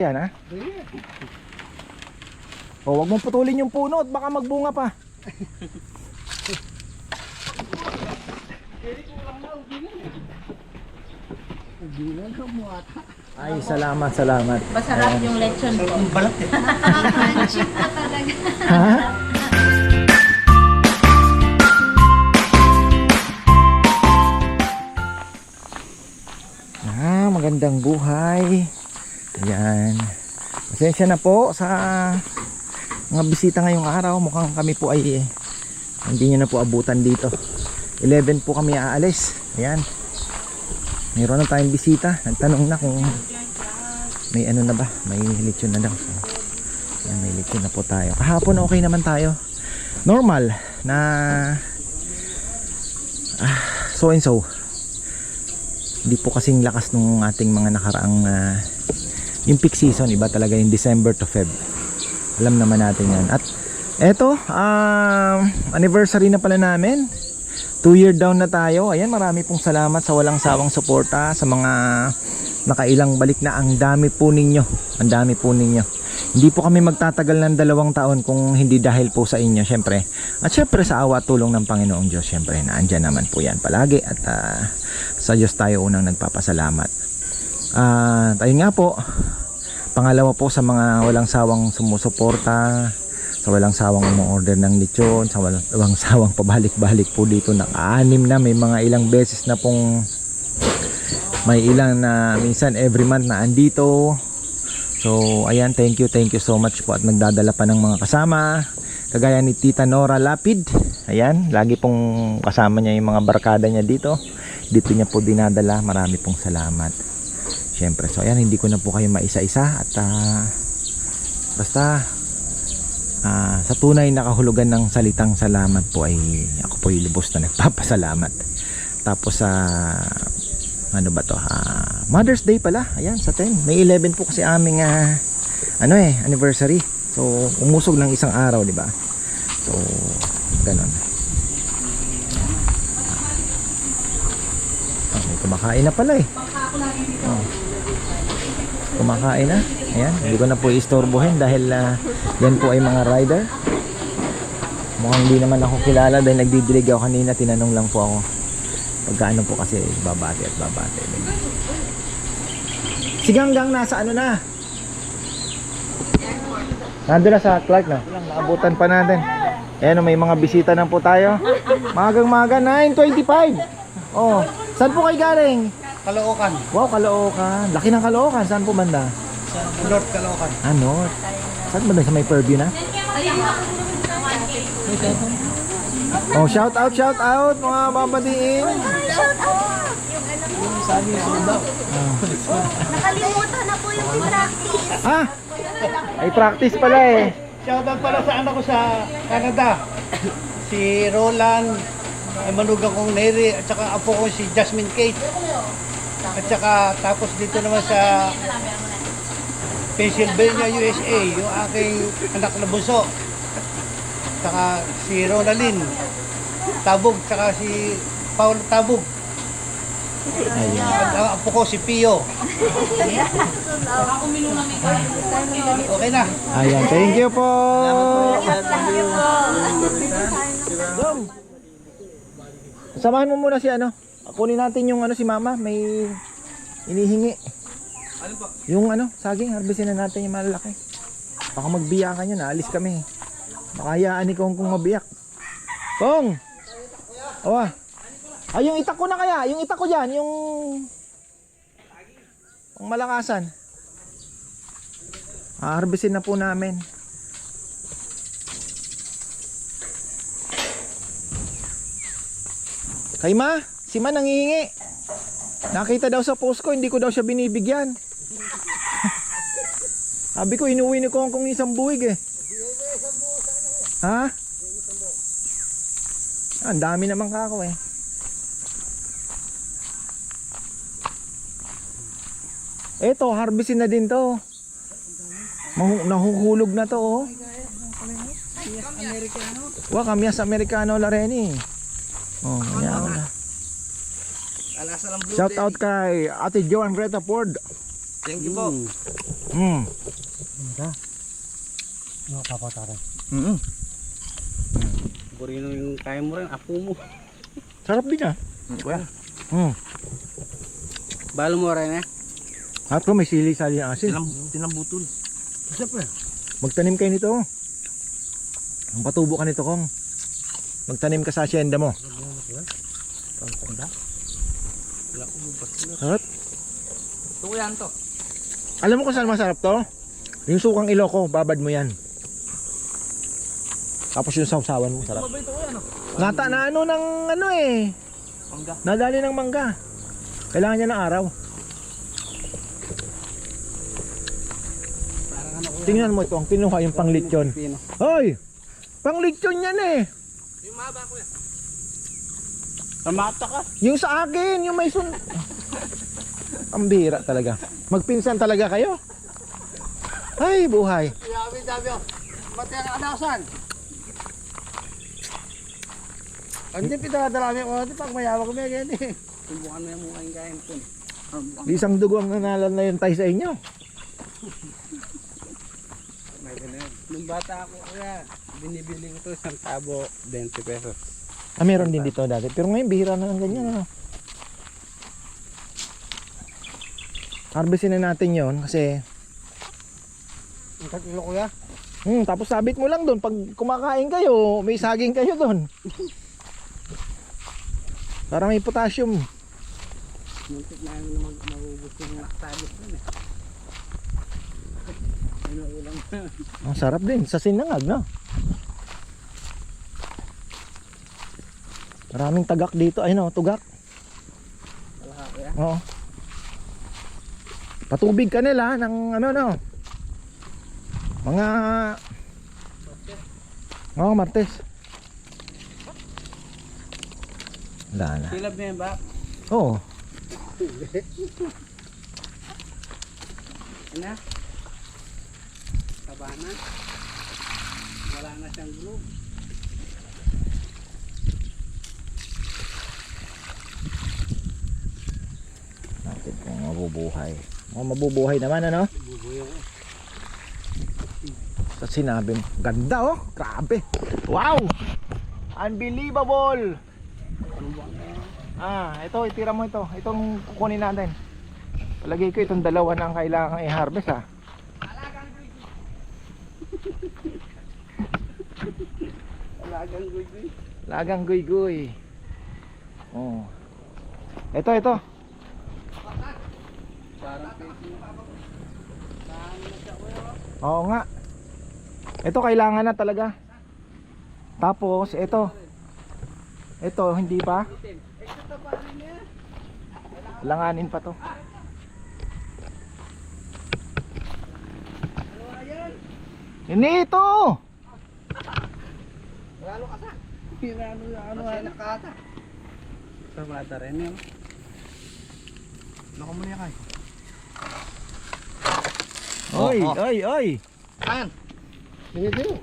Yan ha? O wag mong putulin yung puno at baka magbunga pa. Ay, salamat. Masarap yung lechon po. Nakaka-crunchy po talaga. Ha? Magandang buhay. Ayan. Pasensya na po sa mga bisita ngayong araw. Mukhang kami po ay hindi nyo na po abutan dito. 11 po kami aalis. Ayan. Mayroon na tayong bisita. Nagtanong na kung may ano na ba, may lechon na daw. So, ayan, may lechon na po tayo. Kahapon okay naman tayo. Normal na so and so. Hindi po kasing lakas nung ating mga nakaraang yung peak season. Iba talaga yung December to Feb. Alam naman natin yan. At eto, anniversary na pala namin. 2-year down na tayo. Ayan, marami pong salamat sa walang sawang suporta, sa mga nakailang balik na. Ang dami po ninyo. Ang dami po ninyo. Hindi po kami magtatagal ng 2 taon kung hindi dahil po sa inyo, syempre. At syempre sa awa at tulong ng Panginoong Diyos, syempre na andyan naman po yan palagi. At sa Diyos tayo unang nagpapasalamat. Tayo nga po, pangalawa po sa mga walang sawang sumusuporta, sa walang sawang umorder ng lechon, sa walang sawang pabalik-balik po dito. Naka-anim na, may mga ilang beses na pong, may ilang na minsan every month na andito. So ayan, thank you so much po. At nagdadala pa ng mga kasama, kagaya ni Tita Nora Lapid. Ayan, lagi pong kasama niya yung mga barkada niya dito. Dito niya po dinadala. Marami pong salamat. Siyempre, so ayan, hindi ko na po kayo maisa-isa. At basta sa tunay na kahulugan ng salitang salamat po ay ako po yung lubos na nagpapasalamat. Tapos ano ba to, Mother's Day pala, ayan, sa 10 May 11 po kasi aming anniversary. So umusog ng isang araw, di ba? So ganon. May kumakain na pala kumakain na. Ayan, hindi ko na po istorbohin dahil yan po ay mga rider. Mukhang hindi naman ako kilala dahil nagdidilig ako kanina. Tinanong lang po ako pagkaano po kasi babate. Si Ganggang nasa ano na? Nandun na sa Clark na. Naabutan pa natin. Ayan, may mga bisita na po tayo. Magang-maga, 9:25. Oh, saan po kayo galing? Caloocan. Wow, Caloocan. Laki ng Caloocan. Saan po banda? Sa North Caloocan. North. Saan banda? Sa may Fairview na? Oh, shout out mga babatiin. Nakalimutan na po yung practice. Ay practice pala eh. Shoutout pala sa anak ko sa Canada. Si Roland, ay manugang kong Neri, at saka apo ko si Jasmine Kate. At saka tapos dito naman sa Pennsylvania, USA, yung aking anak na bunso. Saka si Ronaldin Tabog, saka si Paul Tabog. At ang apo ko si Pio. Okay na. Ayan, thank you po. Dom, samahan mo muna si kunin natin yung si mama, may inihingi. Ano po? Yung saging, harbisin na natin yung malalaki. Baka magbiyakan yun, naalis kami. Baka hayaan ni Kong kung mabiyak. Kong! Awa. Ay, yung itak ko na kaya, yung itak ko dyan, yung malakasan. Harbisin na po namin. Kay Ma, si Ma nangihingi. Nakita daw sa post ko, hindi ko daw siya binibigyan. Sabi ko, inuwi ni Kong isang buwig eh. Ha? Ang dami naman kako eh. Eto, harbisin na din to. Nahuhulog na to oh. Wa kamyas Americano la rin eh. Oh, yan na. Shout out kay Ate Joan Reta Ford. Thank you po. Mm. Ano papataran? Mm. Burino yung kaya mo rin, apo mo. Sarap din ah. Kuya. Mm. Balo mo rin eh. At may sili-sali ang asin. Tinambutol. Siyempre. Magtanim kayo nito. Ang patubo ka nito kong. Magtanim ka sa asyenda mo. Sarap. Ito ko yan to. Alam mo kung saan masarap to? Yung sukang Ilocos, babad mo yan. Tapos yung sausawan mo, sarap. Mabay ito ko yan oh. Nata na ano ng ano eh. Mangga. Nadali ng mangga. Kailangan niya ng araw. Parang ano ko yan. Tingnan mo ito, ang kinuha yung panglitsyon. Pino. Hoy! Panglitsyon yan eh. Yung mahaba ko yan. Tamata ka. Yung sa akin, yung may sun... Ang bihira talaga. Magpinsan talaga kayo. Ay, buhay. Sabi oh. Mati ang anasan. Hindi pinadalami ko natin pag mayawa ko may ganyan eh. Tumbukan mo yung mukha yung kain po. Isang dugo ang nanalan na yun tayo sa inyo. Nung bata ako kaya, binibili ko to isang tabo, 20 pesos. Ah, meron din dito dati. Pero ngayon, bihira na ng ganyan. Ano? Harvestin na natin yon kasi... Ang kakilo kuya? Tapos sabit mo lang doon. Pag kumakain kayo, may saging kayo doon. Para may potassium. Muntik na naman mabubus yung sabit nun eh. Ano ulam na? Ang sarap din. Sa sinangag, no? Maraming tagak dito. Ay, no, tugak. Wala kuya. Oo. Patubig ka nila ng ano, no? Mga... Oo, Martes. Wala na. Silab na yan ba? Oo. Ano? Taba na? Wala na siyang glue. Natin kung mabubuhay. Mabubuhay naman, ano? Bubuyo ko. Sa sinabi mo. Ganda, oh. Grabe. Wow! Unbelievable! Ito, itira mo ito. Itong kukunin natin. Palagay ko itong dalawa na ang kailangan i-harvest, ha? Alagang guy. Lagang guy-guy. Oh. Ito. Parang peki. Oo nga. Ito kailangan na talaga. Tapos ito. Ito hindi pa. Langanin pa to. Ini ito. Lalo ka sa. Ano nakata. Sa bata rin yun. Nako muna kay. Oy. Ayan. Dito.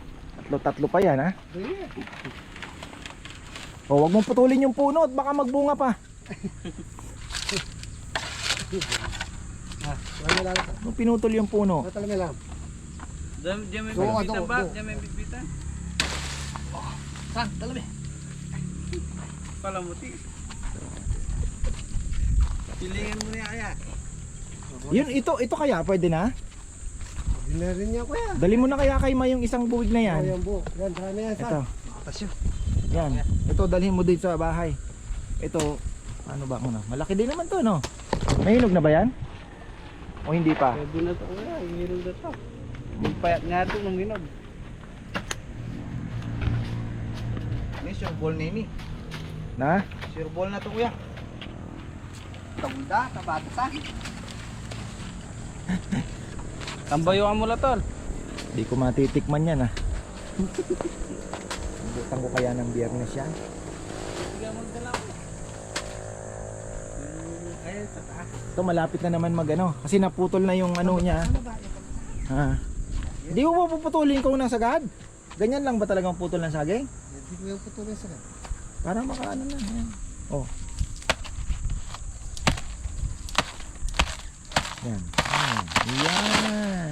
Tatlo pa yan, ha? Dito. O, wag mong putulin yung puno at baka magbunga pa. Wala lang. Nung pinutol yung puno. Wala lang. Diyan may bibitan ba? Diyan may bibitan. Saan? Dalabi. Palamuti. Piliin mo niya kaya. Yun, ito kaya pwede na? Pwede na rin niya kuya. Dali mo na kaya kay Ma yung isang buwig na yan. Ayan po. Yan, marami yan. Ito. Kasyo. Yan. Ito dalhin mo din sa bahay. Ito, ano ba muna? Malaki din naman to, no? May hinog na ba yan? O hindi pa? Pwede na ito kuya. Hinog na ito. Magpayat nga ito ng hinog. Ini sureball na ini. Na? Sureball na ito kuya. Tagunda, tabata sa akin. Tambayuan mo lang tol. Hindi ko matitikman yan, ha? Butan ko kaya ng Biyernes yan. Sige mo dala ko. Ay, sa taas. Ito malapit na naman magano kasi naputol na yung ano niya. Ha. Hindi mo puputulin kung nasa sagad. Ganyan lang ba talagang putol ng saging? Hindi ko yung putulin sa. Para makaano na. Yan. Oh. Yan. Yan.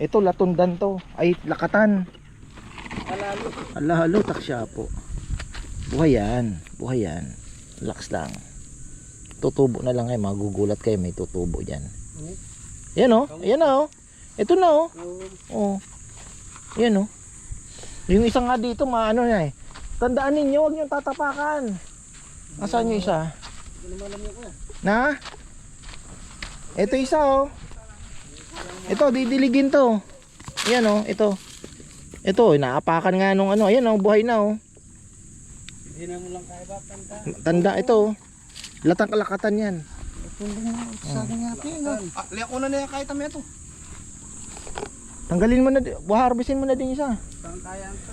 Ito latundan to. Ay lakatan. Alalo taksya po. Buhay yan. Buhay yan. Relax lang. Tutubo na lang kayo. Magugulat kayo. May tutubo dyan. Yan o. Ayan na o. Ito na o. Oh. Yan o. Yung isa nga dito maano na eh. Tandaan ninyo. Huwag nyo tatapakan. Nasaan yung isa? Na? Ito isa o. Ito didiligin to. Ayan o. Ito. Ito. Naapakan nga nung ano. Ayan o. Buhay na o. Hindi na mo lang kaya ba tanda? Tanda ito. Latang kalakatan yan. Liyak ko na niya kahit kami ito. Tanggalin mo na, harvestin mo na din isa. Saan kaya ito?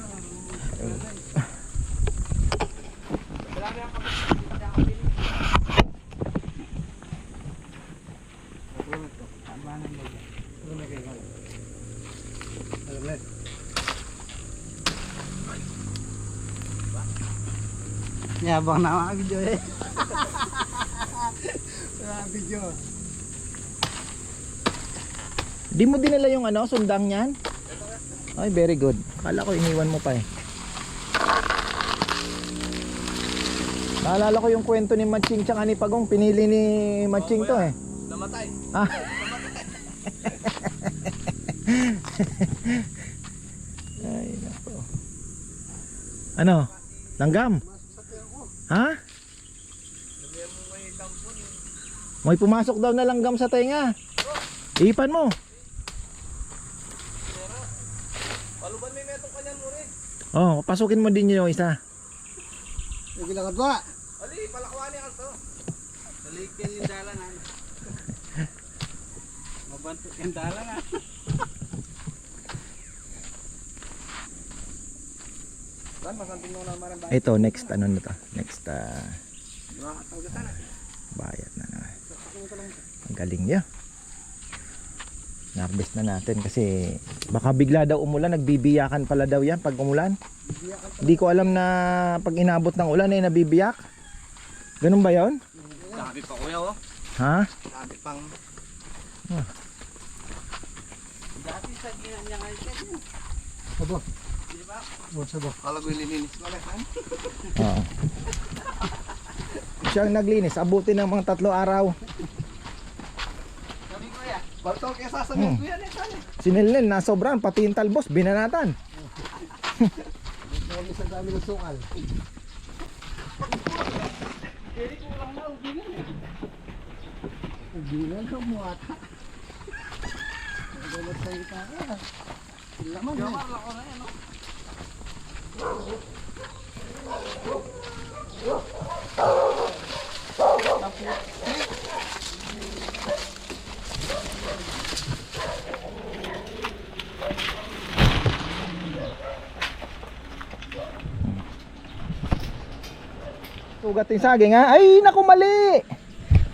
Yabang na mga video eh. Mga video. Di mo dinala yung ano, sundang niyan? Ay, very good. Akala ko iniwan mo pa eh. Naalala ko yung kwento ni Matching tsaka ni Pagong. Pinili ni Matching to eh. Namatay. Ah. Ay, nako. Ano? Langgam? Ha? May pumasok daw na langgam sa tenga. Ipan mo. Paluban may metong kanyan mo rin. Oh, pasukin mo din yung isa. Yung gilagad ba? Ali, palakwani ang to. Salikin yung dala na. Mabantot yung dala na. Ito, next ano na to? Next bayad na naman. Ang galing niya. Narbest na natin kasi baka bigla daw umulan, nagbibiyakan pala daw yan pag umulan. Hindi ko alam na pag inabot ng ulan ay nabibiyak. Ganun ba yon? Sabi pa kuya oh. Ha? Sabi pang. Dati sa ginan niya ngayon kasi. Abo. Di ba? Abo. Kala ko ililinis ko lang. Oo. Siya ang naglinis, abutin ng mga 3 araw. Sabi ko ya, balto kaya sasabihin ko yan eh saan eh. Sinilin na sobrang pati yung talbos binanatan. Huwag isang dami ng sukal. Kaya ko lang na, ubinan eh. Ubinan ka mo ata. Nagulot sa ita ka. Laman eh. Gamar lang ko na yan, no? Tugat yung saging ha? Ay naku mali!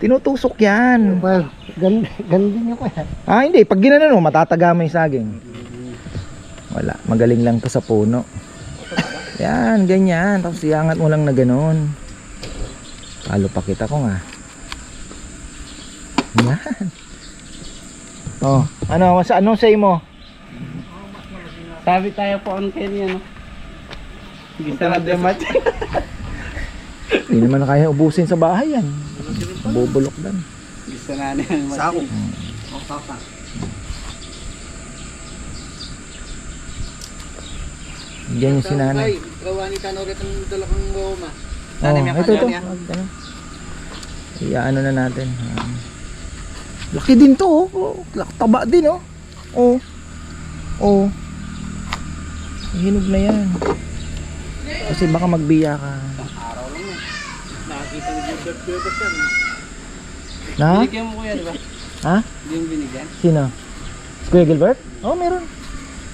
Tinutusok yan. Gandin nyo ko yan. Ah hindi, pag ginanon mo matataga mo yung saging. Wala, magaling lang to sa puno. Yan, ganyan. Tapos iangat mo lang na ganon. Palo pa kita ko nga. Yan. Oh, ano, anong say mo? Sabi tayo po on Kenya, no? Gisa na demat. Hindi naman na kaya ubusin sa bahay yan. Bubulok dan. Gisa na yan. Sako. O, papa. Diyan yung sinanay. Kawani ka na ulit ang dalakang goma. Oh, ito. Iyaano na natin. Laki din to, oh. Taba din, oh. Oh. Oh. Hinog na yan. Kasi baka magbiya ka. Araw lang yan. Nakakita ni Gilbert Cuevas yan. Na? Binigyan mo kuya, di ba? Ha? Hindi mo binigyan? Sino? Si Kuya Gilbert? Oo, meron.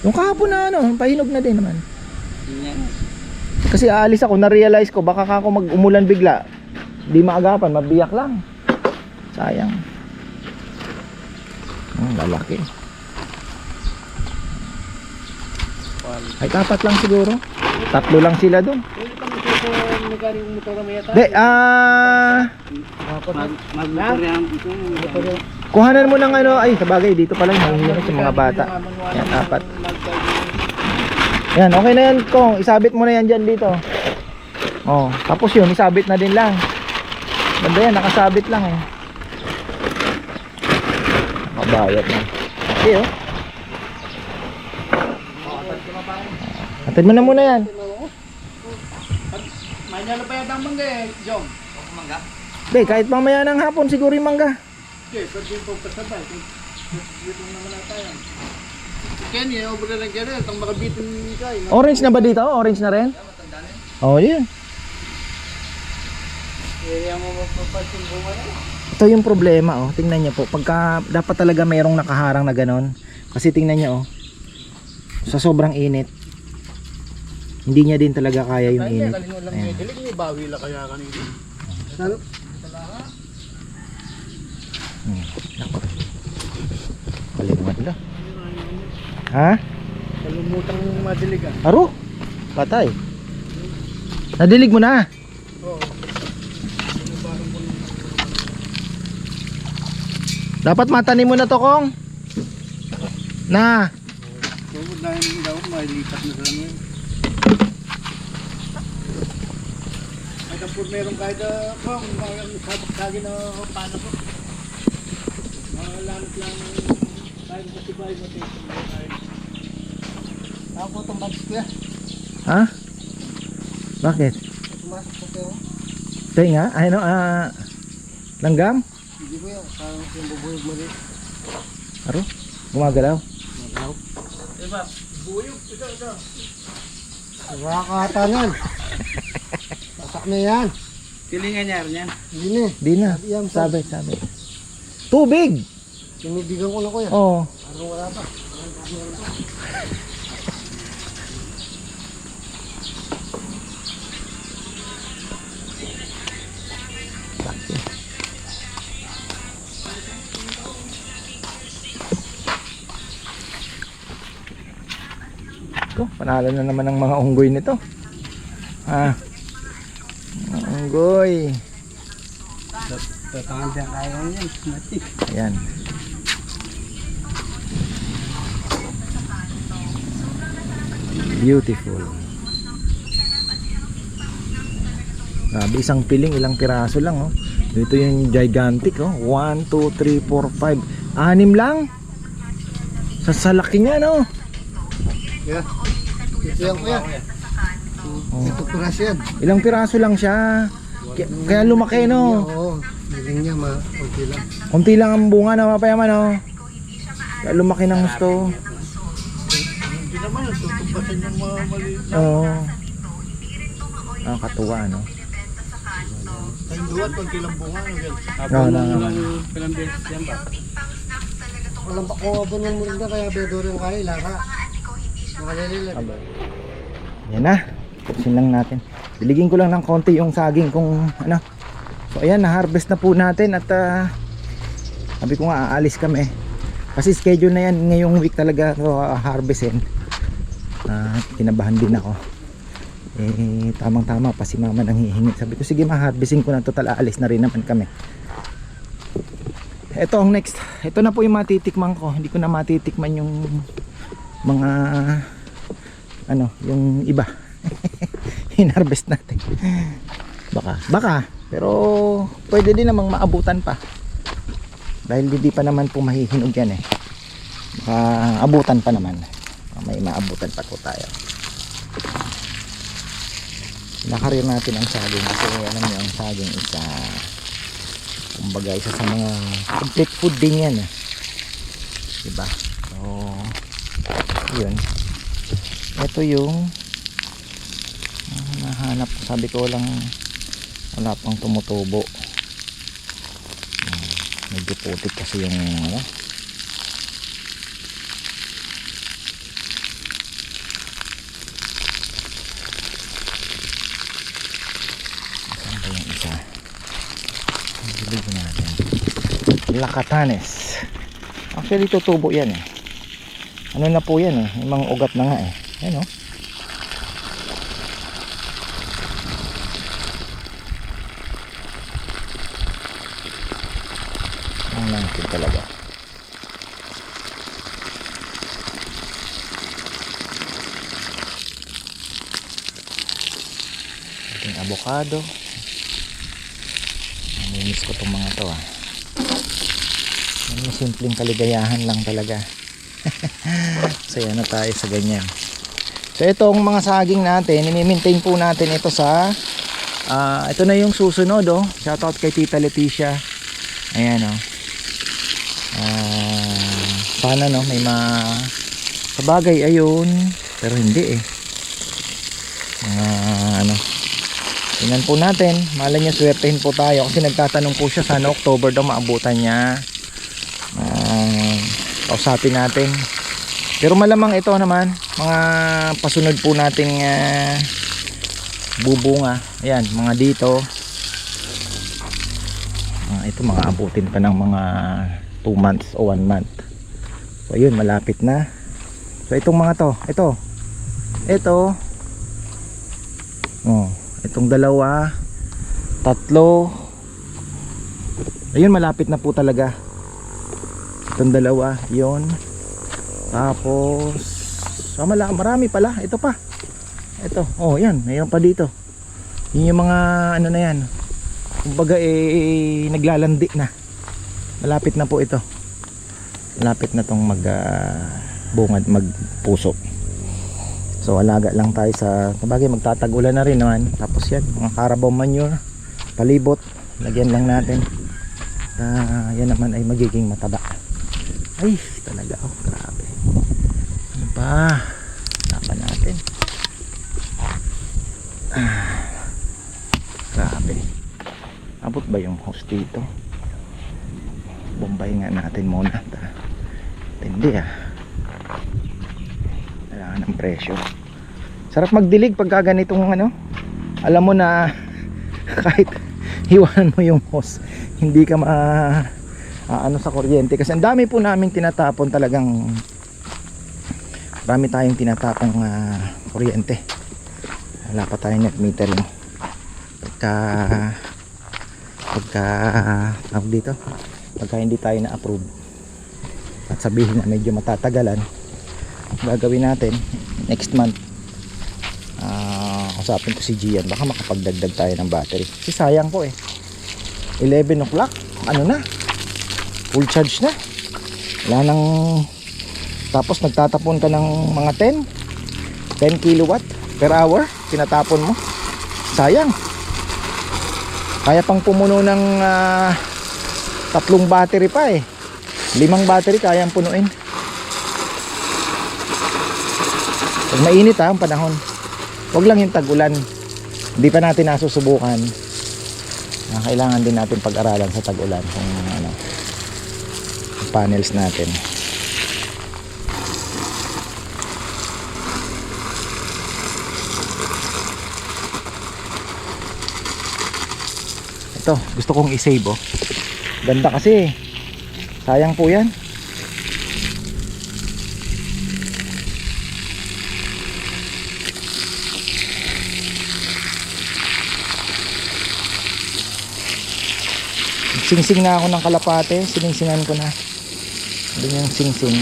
Yung kahapon na ano, pahinog na din naman. Yan. Kasi aalis ako, na-realize ko, baka ako mag-umulan bigla. Di maagapan, mabiyak lang. Sayang. Lalaki. Ay, 4 lang siguro. 3 lang sila doon. Pwede pa mo magkari yung motor na may yata? De, Mag-motor yan. Kuhanan mo ng ano, ay sabagay dito pala yung sa mga bata. Yan, 4. Yan, okay na yan Kong, isabit mo na yan dyan dito. Oh, tapos yun, isabit na din lang. Ganda yan, nakasabit lang eh. Nakabayad na. Okay oh. Atid mo na muna yan. Manyalo pa yata ang mangga eh, Jong. Mangga? Be, kahit mamaya ng hapon siguro yung mangga. Okay, pwede po pasabay. Dito naman na tayo. Kenny, obra na kaya itong makabitin kayo. Orange na ba dito? Orange na rin? Oh, yun. Kaya mo magpapasin bunga na. Ito yung problema oh. Tingnan niyo po. Pagka dapat talaga mayroong nakaharang na ganon. Kasi tingnan niyo oh. Sa sobrang init. Hindi niya din talaga kaya yung init. Ayan. Dilig ni bawi la kaya kanina. Saan? Kalimut na. Ha? Kalumutang madilig ah. Aro? Patay. Nadilig mo na. Oo. Dapat matanim mo na to Kong. Na. Tungkol na yun daw, may lipat na sa ano. Ay kapag meron kahit kung sabak-sagi na paano po. Malamit lang kahit matibay mo tayo. Ako itong bags ko ya. Ha? Bakit? Tumasok po kayo. Tayo nga. Ano langgam? Hindi ko yun. Parang yung bubuyog mo rin. Aro? Gumagalaw? Diba? Buyog. Ito. Nakakatanan. Tasak na yan. Pilingan niya rin yan. Hindi na. Di na. Sabi. Tubig! Tinibigan ko na ko yan. Oo. Parang wala pa. Ito, panalo na naman ng mga unggoy nito. Ah. Mga unggoy. Tatangan siya kaya yan. Ayan. Beautiful. Grabe, isang piling, ilang piraso lang oh. Dito yung gigantic oh. 1, 2, 3, 4, 5. 6 lang. Sa laki niya no. Yeah. Ito yan kuya. Ito puras yan. Ilang piraso lang siya. Kaya lumaki no. Oo. Hiling niya konti lang. Kunti lang ang bunga na mapayaman no. Kaya lumaki ng gusto. Hindi naman. Tutubasan yung mga maliit. Oo. Nakakatuwa no. Ang duwat, konti lang bunga. No, naman. Ilang beses yan ba? Walang pakuha ng murinda kaya bedo rin kaya ilaka. Makalililag. Yan na. Tapsin lang natin. Diligin ko lang ng konti yung saging kung ano. So ayan, na-harvest na po natin at sabi ko nga aalis kami. Kasi schedule na yan ngayong week talaga so harvestin. Kinabahan din ako. Tamang tama pa si mama nang hihingi. Sabi ko sige ma-harvestin ko na total aalis na rin naman kami. Ito ang next. Ito na po yung matitikman ko. Hindi ko na matitikman yung mga ano, yung iba. Hinarvest natin. Baka. Pero pwede din namang maabutan pa. Dahil hindi pa naman po mahihinog yan eh. Baka abutan pa naman. May maabutan pa po tayo. Nakarir natin ang saging. Kasi alam nyo ang saging isa kumbaga isa sa mga complete food din yan eh. Diba? So yun. Ito yung nahanap, sabi ko lang wala pang tumutubo. Medyo putik kasi yung ano. Saan ba yung isa? Bilhin natin. Lakatanes. Actually tutubo yan eh. Ano na po yan eh. Yung mga ugat na nga eh. Ayan o. Lang natin talaga. Ating avocado. Namimiss ko itong mga to ah. Ano, simpleng kaligayahan lang talaga. Saya na tayo sa ganyan. So itong mga saging natin, i-maintain po natin ito sa ito na yung susunod oh. Shoutout kay Tita Leticia. Ayan oh. Sana no may sabagay ayun, pero hindi eh. Ano, tingnan po natin, malay niya swertehin po tayo kasi nagtatanong po siya sana October daw maabutan niya. Kausapin natin, pero malamang ito naman mga pasunod po nating bubunga. Ayan, mga dito ito mga abutin pa ng mga 2 months o 1 month. So ayun, malapit na. So itong mga to, ito oh, itong dalawa, tatlo, ayun malapit na po talaga. Itong dalawa, yun. Tapos marami pala, ito pa. Ito, oh yan, mayroon pa dito. Yun yung mga ano na yan. Kumbaga naglalandi na. Malapit na po ito. Malapit na tong bungad, magpuso. So alaga lang tayo sa sabagay, magtatagulan na rin naman. Tapos yan, mga Carabao manure, palibot, lagyan lang natin. Yan naman ay magiging mataba. Ay, talaga oh, grabe. Ano pa? Tapan natin. Grabe. Abot ba yung host dito? Bombay nga natin muna. Hindi ah. Kailangan ng presyo. Sarap magdilig pagka ganitong ano. Alam mo na kahit hiwanan mo yung host, hindi ka ano sa kuryente. Kasi ang dami po namin tinatapon talagang. Marami tayong tinatapong kuryente. Wala pa tayong net metering. Pagka dito, pagka hindi tayo na-approve at sabihin na medyo matatagalan, gagawin natin next month. Usapin ko si Gian, baka makapagdagdag tayo ng battery kasi sayang po eh. 11 o'clock, ano na, full charge na, wala nang, tapos nagtatapon ka ng mga 10 kilowatt per hour, tinatapon mo, sayang. Kaya pang pumuno ng 3 battery pa eh. 5 battery kayang punuin. Pag mainit ang panahon, wag lang yung tag-ulan. Hindi pa natin nasusubukan. Kailangan din natin pag-aralan sa tag-ulan kung ano, panels natin. Ito, gusto kong i-save oh. Ganda kasi. Sayang po yan. Singsing na ako ng kalapate. Siningsingan ko na. Doon yung singsing.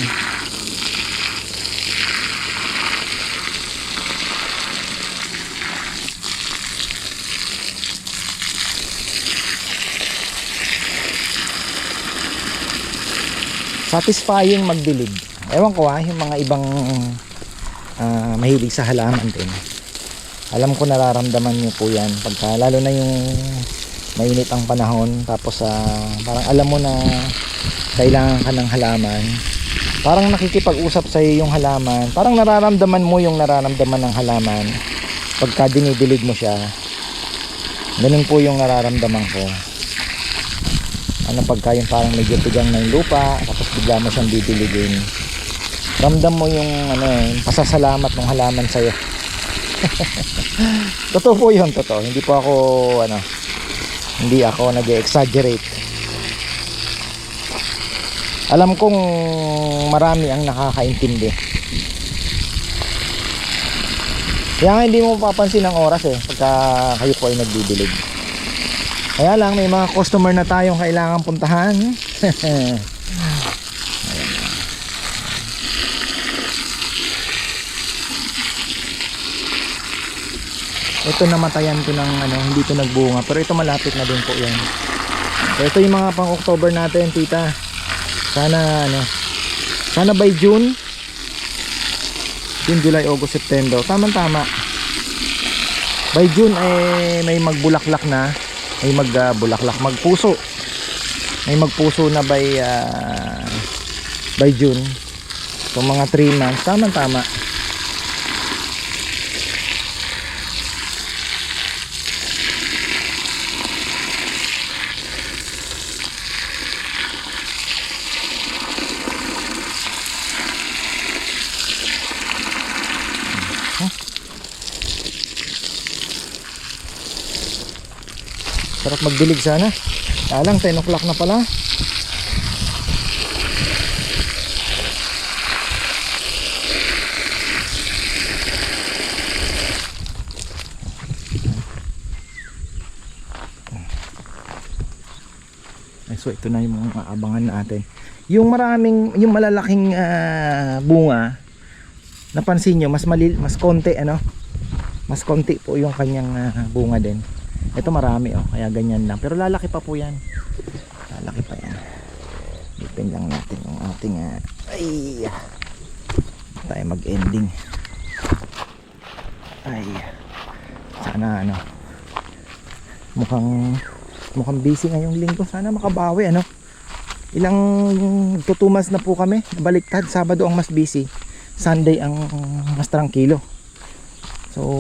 Satisfying magdilig. Ewan ko yung mga ibang mahilig sa halaman din. Alam ko nararamdaman nyo po yan pagka, lalo na yung mainit ang panahon, tapos parang alam mo na kailangan ka ng halaman, parang nakikipag-usap sa iyo yung halaman, parang nararamdaman mo yung nararamdaman ng halaman pagka dinidilig mo siya. Ganun po yung nararamdaman ko. Ano, pagka yung parang medyo tigang na yung lupa, tapos bigla mo siyang didiligin, ramdam mo yung pasasalamat ng halaman sa iyo. Totoo po yun, totoo. Hindi po ako hindi ako nag-exaggerate. Alam kong marami ang nakakaintindi. Kaya nga hindi mo mapapansin ang oras pagka kayo po ay nagdidilig. Kaya lang may mga customer na tayong kailangan puntahan. Ito namatayan to ng ano, hindi to nagbunga, pero ito malapit na din po 'yan. So ito yung mga pang October natin, tita. Sana ano, sana by June, July, August, September, tama-tama. By June may magbulaklak na, may magbulaklak, magpuso. May magpuso na by June. So mga 3 months, tama-tama. Sarap magdilig sana. Lang 10 o'clock na pala. So ito na yung mga abangan natin. Yung maraming, yung malalaking bunga, napansin nyo, mas konti ano? Mas konti po yung kanyang bunga din. Ito marami oh, kaya ganyan lang. Pero lalaki pa po yan. Lalaki pa yan. Ipin lang natin yung ating ay tayo mag-ending. Ay sana ano, mukhang busy ngayong linggo. Sana makabawi ano. Ilang 2 months na po kami. Baliktad, Sabado ang mas busy, Sunday ang mas tranquilo. So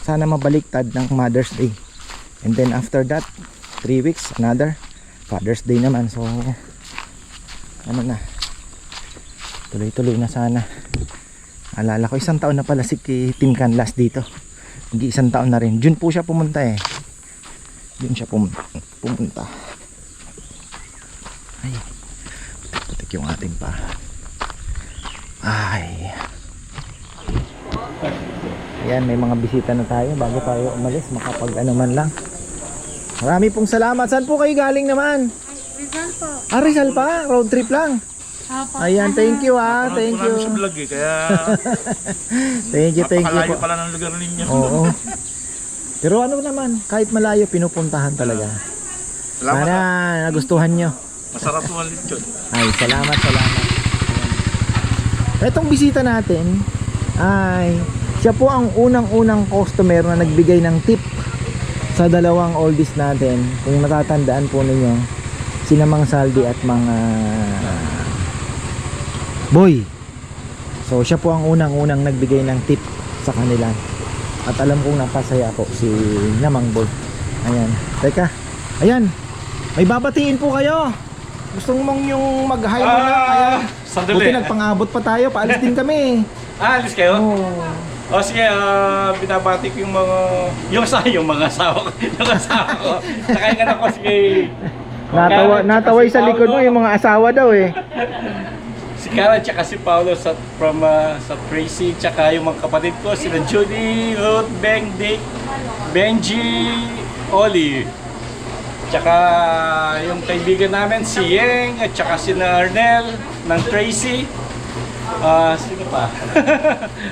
sana mabaliktad ng Mother's Day. And then after that 3 weeks another Father's Day naman. So ano na, tuloy-tuloy na sana. Alala ko 1 taon na pala si Tim Canlas dito. Hindi 1 taon na rin. June po siya pumunta eh. June siya pumunta. Ay, putik yung ating pa. Ay. Ayan, may mga bisita na tayo bago tayo umalis, makapag ano man lang. Marami pong salamat. Saan po kayo galing naman? Rizal po. Rizal pa? Road trip lang. Opo. Ayan, thank you thank you. Sa vlog eh, kaya Thank you po. napakalayo pala ng lugar ninyo. Oo. Pero ano naman, kahit malayo pinupuntahan talaga. Salamat. Sana nagustuhan nyo. Masarap po ang lechon. Ay, salamat. Etong bisita natin ay siya po ang unang-unang customer na nagbigay ng tip sa 2 oldies natin. Kung natatandaan po ninyo, sina Mang Saldi at mga Boy. So siya po ang unang-unang nagbigay ng tip sa kanila. At alam kong napasaya po si Namang Boy. Ayan. Teka. Ayan. May babatiin po kayo. Gusto mong yung mag-hi muna. Ayan. Sandali. Buti nagpangabot pa tayo. Paalis din kami. Alis kayo? Oh. O sige, binabati ko yung mga asawa ko. Yung asawa ko. Saka yung anak ko, sige. Natawa sa likod mo yung mga asawa daw eh. Si Kara tsaka si Paolo sa Tracy, tsaka yung mga kapatid ko, sila Judy, Ruth, Beng, Dick, Benji, Oli. Tsaka yung kaibigan namin, si Yeng, at tsaka si Arnel ng Tracy. Sino pa?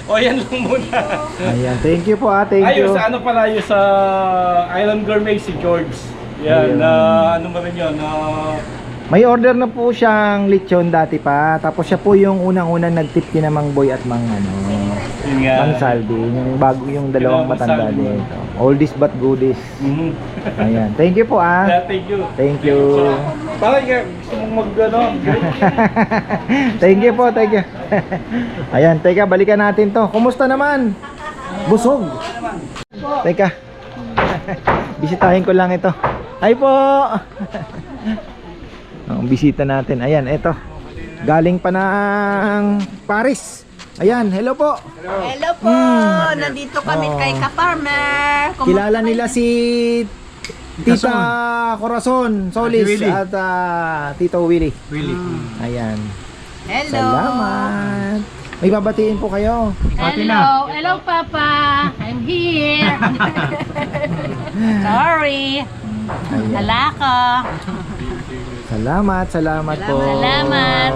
O yan lang muna. Ayan, thank you po thank you. Ayun, sa ano pala, yung sa Island Gourmet, si George. Yan, ano ba rin yun? May order na po siyang lechon dati pa. Tapos siya po yung unang-unang nagtip kina Mang Boy at Mang Yun nga. Mang Saldi. Yung bago yung dalawang Mang matanda Saldi. dito. Oldies but goodies. Mhm. Ayan, thank you po Yeah, thank you. Thank you. Parang gusto mong Thank you po, thank you. Ayan, teka, balikan natin to. Kumusta naman? Busog. Teka. Bisitahin ko lang ito. Hi po. Ang bisita natin. Ayan, ito. Galing pa ng Paris. Ayan, hello po. Hello po! Nandito kami Oh. kay Ka-Farmer. Kilala nila si Tita Corazon Solis Willie. at Tito Willie. Really? Ayan. Hello! Salamat. May babatiin po kayo. Hello! Hello, Papa! I'm here! Sorry! Ayan. Hala ka! Salamat po. Salamat.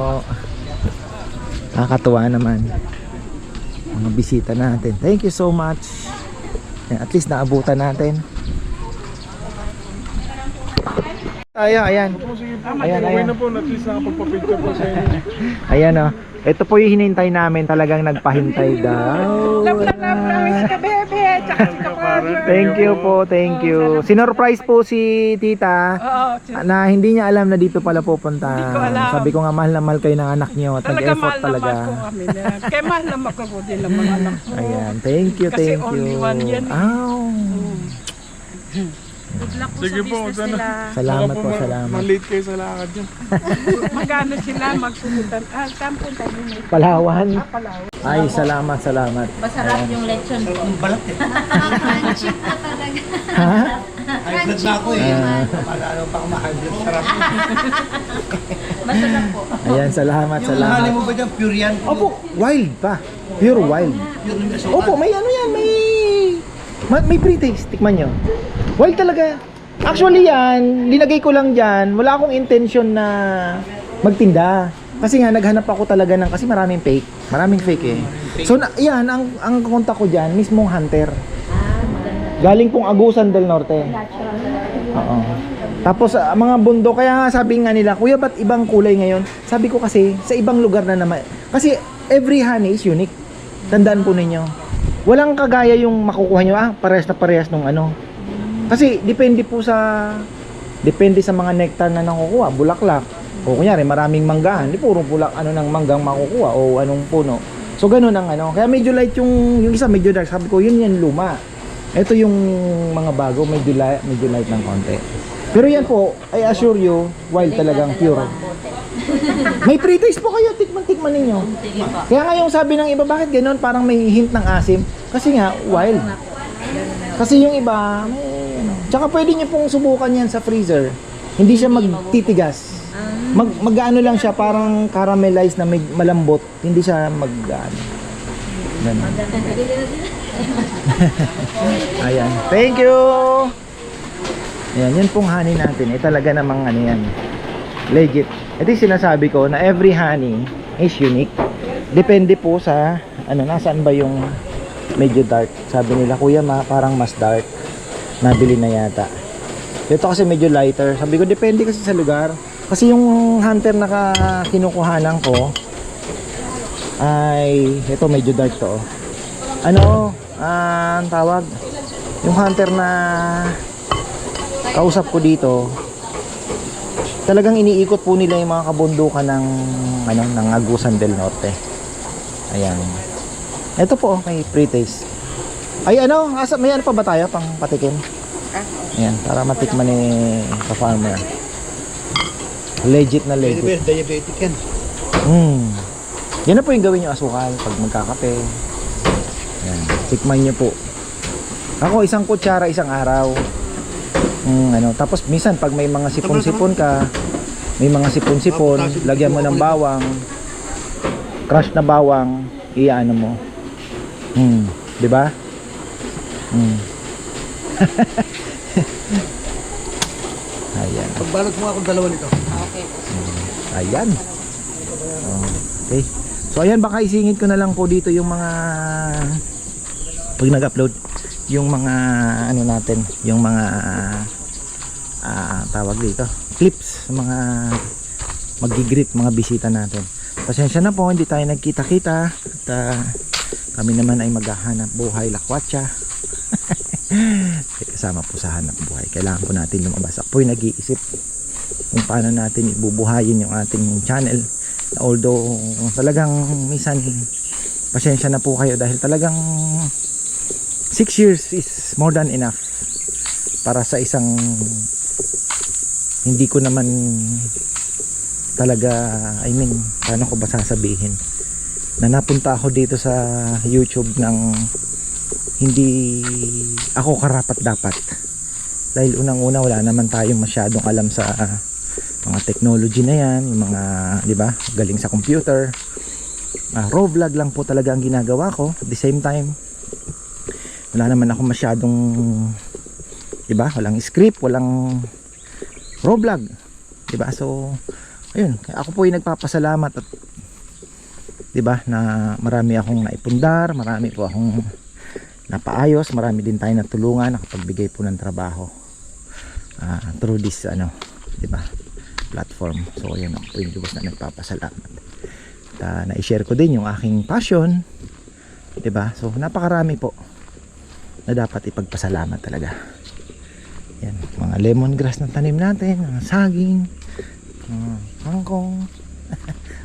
Nakakatuwa naman. Mga bisita natin. Thank you so much. Yan, at least naabutan natin. Ayan. Ayan. po, at least nakapagpapicture po sa inyo. Ayan o. Ito po yung hinintay namin. Talagang nagpahintay daw. Thank you po, thank you. Sinurprise po si tita na hindi niya alam na dito pala pupunta. Sabi ko nga mahal na mahal kayo ng anak niyo at nag-effort talaga. Kaya mahal na ako din ng mga anak ko. Ayan, thank you, Kasi thank only you. one yan eh. Good luck po Sige sa po, business nila. Salamat po, salamat. Malate kayo sa lakad nyo. Magano sila magsubutan. Saan punta nyo? Palawan. Ay, salamat. Masarap yung lechon po. Nakaka-chip na talaga. Ha? Ay, blood na ako eh. Ano pa kumahal blood, sarap. Masarap po. Ayan, salamat. Yung hali mo ba dyan, pure yan? Opo, wild pa. Pure wild. Pure yung asukal. Opo, may ano yan, may pre-taste. Tikman nyo. Wild talaga. Actually yan, linagay ko lang dyan. Wala akong intention na magtinda. Kasi nga, naghanap ako talaga ng, kasi maraming fake. Maraming fake eh. So, yan, ang kontak ko dyan, mismong hunter. Galing pong Agusan del Norte. Oo. Tapos, mga bundok, kaya nga sabi nga nila, kuya, ba't ibang kulay ngayon? Sabi ko kasi, sa ibang lugar na naman. Kasi, every honey is unique. Tandaan po ninyo. Walang kagaya yung makukuha nyo, parehas na parehas nung ano. Kasi depende sa mga nectar na nakukuha, bulaklak. O kunyari maraming manggahan, di puro bulak ng manggang makukuha o anong puno. So ganun ang ano. Kaya medyo light yung isa medyo dark. Sabi ko yun yan luma. Ito yung mga bago, medyo light ng konti. Pero yan po, I assure you, wild talagang pure. May pre-taste po kayo, tikman ninyo. Kaya nga yung sabi ng iba, bakit ganun? Parang may hint ng asim. Kasi nga, wild. Kasi yung iba, may ano. Tsaka pwede nyo pong subukan yan sa freezer. Hindi siya magtitigas. Mag-ano lang siya, parang caramelized na may malambot. Hindi siya mag-ano. Ganun. Ayan. Thank you! Ayan, yun pong honey natin. Talaga namang ano yan. Legit. Ito yung sinasabi ko na every honey is unique. Depende po sa, nasaan ba yung medyo dark. Sabi nila, kuya, parang mas dark. Nabili na yata. Ito kasi medyo lighter. Sabi ko, depende kasi sa lugar. Kasi yung hunter na kinukuhanan ko ay, ito medyo dark to. Ang tawag, yung hunter na kausap ko dito, talagang iniikot po nila yung mga kabundukan ng Agusan del Norte. Ayan. Ito po, may pre-taste. Ay may ano pa ba tayo pang patikim? Ayan, para matikman ni ka-farmer. Legit na legit. Diabetic yan. Yan na po yung gawin nyo asukal pag magkakape. Ayan, tikman nyo po. Ako, isang kutsara, isang araw. Tapos minsan pag may mga sipon-sipon ka, may mga sipon-sipon, lagyan mo ng bawang, crush na bawang, iano mo. 'Di ba? Ayan. Pagbalot mo ako dalawa nito. Ayan. Okay. So ayan, baka isingit ko na lang po dito yung mga pag nag-upload yung mga natin, yung mga tawag dito, clips, mga maggi-greet mga bisita natin. Pasensya na po, hindi tayo nagkita-kita at kami naman ay maghahanap buhay lakwatsa. Kasama po sa hanap buhay. Kailangan po natin lumabas. Ako po yung nag-iisip kung paano natin ibubuhayin yung ating channel. Although talagang minsan pasensya na po kayo dahil talagang 6 years is more than enough para sa isang hindi ko naman talaga, paano ko ba sasabihin na napunta ako dito sa YouTube ng hindi ako karapat dapat dahil unang-una wala naman tayong masyadong alam sa mga technology na yan, yung mga, di ba, galing sa computer. Raw vlog lang po talaga ang ginagawa ko. At the same time, wala naman ako masyadong, di ba, walang script, walang raw vlog, di diba? So ayun, ako po yung nagpapasalamat at diba na marami akong naipundar, marami po akong napaayos, marami din tayo natulungan, nakapagbigay po ng trabaho through this diba, platform. So ayun, ako po yung lubos na nagpapasalamat. Na-share ko din yung aking passion, diba? So napakarami po na dapat ipagpasalamat talaga. Yan, mga lemongrass na tanim natin, mga saging, kangkong,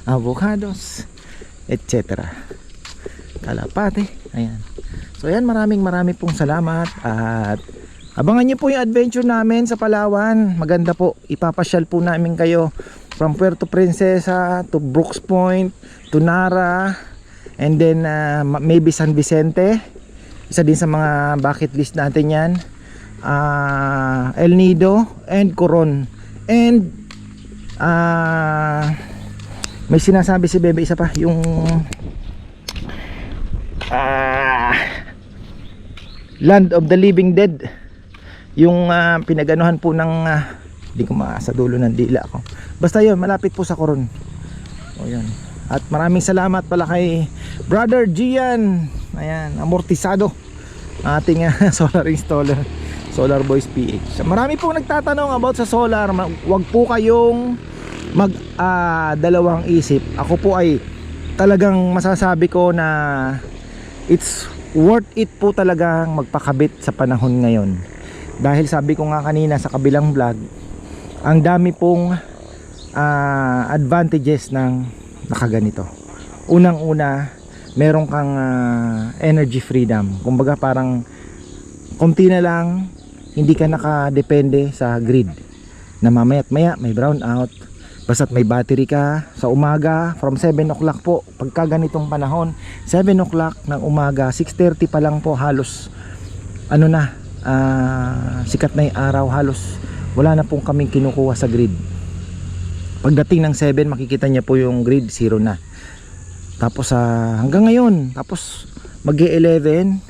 avocados, etc. Kalapate. Ayan. So ayan, marami pong salamat at abangan nyo po yung adventure namin sa Palawan. Maganda po, ipapasyal po namin kayo from Puerto Princesa to Brooks Point to Nara and then maybe San Vicente. Isa din sa mga bucket list natin yan. El Nido and Coron. And may sinasabi si Bebe isa pa, yung Land of the Living Dead, yung pinaganuhan po ng hindi ko sa dulo ng dila ko, basta yun, malapit po sa Coron. O yun. At maraming salamat pala kay Brother Gian, ayan, amortisado, ating solar installer, Solar Boys PH. Marami pong nagtatanong about sa solar. Wag po kayong dalawang isip. Ako po ay talagang masasabi ko na it's worth it po talagang magpakabit sa panahon ngayon. Dahil sabi ko nga kanina sa kabilang vlog, ang dami pong advantages ng nakaganito. Unang-una, meron kang energy freedom. Kumbaga parang konti na lang, hindi ka nakadepende sa grid na mamaya't maya may brown out. Basta't may battery ka sa umaga from 7 o'clock po, pagka ganitong panahon 7 o'clock ng umaga, 6:30 pa lang po halos sikat na yung araw, halos wala na pong kaming kinukuha sa grid. Pagdating ng 7 makikita niya po yung grid, zero na. Tapos hanggang ngayon, tapos mag-11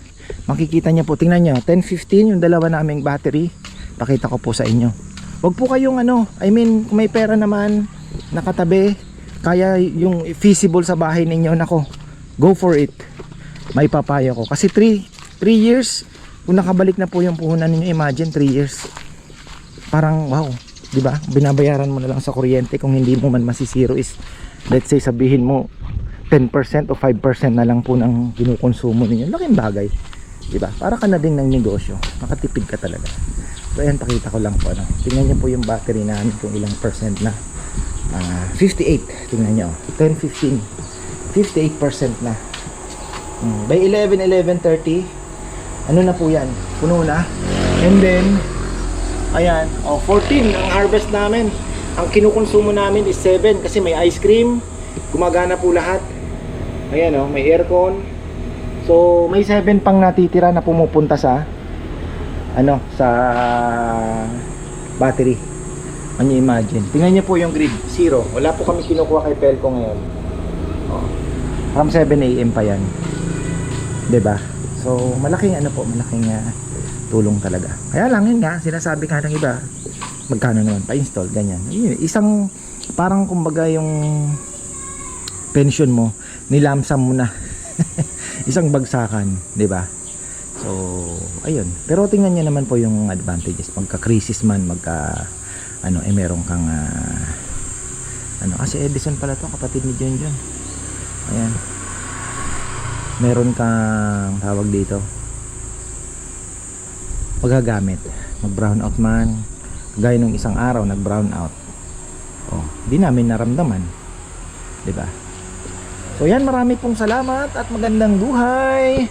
makikita niya po, tingnan niya 10-15 yung dalawa naming battery, pakita ko po sa inyo. Wag po kayong kung may pera naman nakatabi, kaya yung feasible sa bahay ninyo, nako, go for it. May papayo ko kasi 3 years kung nakabalik na po yung puhunan ninyo. Imagine 3 years, parang wow, di ba? Binabayaran mo na lang sa kuryente, kung hindi mo man masisiro is, let's say sabihin mo 10% o 5% na lang po ng kinukonsumo ninyo. Laking bagay, di ba? Para ka na din ng negosyo, makatipid ka talaga. So ayan, pakita ko lang po tingnan niyo po yung battery namin kung ilang percent na. 58, tingnan niyo, 10-15, 58% na. By 11:30 na po yan, puno na. And then ayan, 14 ang harvest namin. Ang kinukonsumo namin is 7 kasi may ice cream, gumagana po lahat. Ayan may aircon. So may 7 pang natitira na pumupunta sa sa battery. Ano nyo imagine? Tingnan nyo po yung grid, zero. Wala po kami kinukuha kay Pelco ngayon. From 7 AM pa yan, 'di ba? So malaking malaking tulong talaga. Kaya lang yun nga, sinasabi ka ng iba, magkano naman pa-install, ganyan. Isang parang kumbaga yung pension mo, nilamsam mo na. Isang bagsakan, 'di ba? So ayun, pero tingnan niyo naman po yung advantages. Magka-crisis man, meron kang kasi Edison pala to, kapatid ni John. Ayan, meron kang tawag dito, magagamit, mag brown out man, gaya nung isang araw nag brown out, di namin naramdaman, 'di ba? So yan, marami pong salamat at magandang buhay.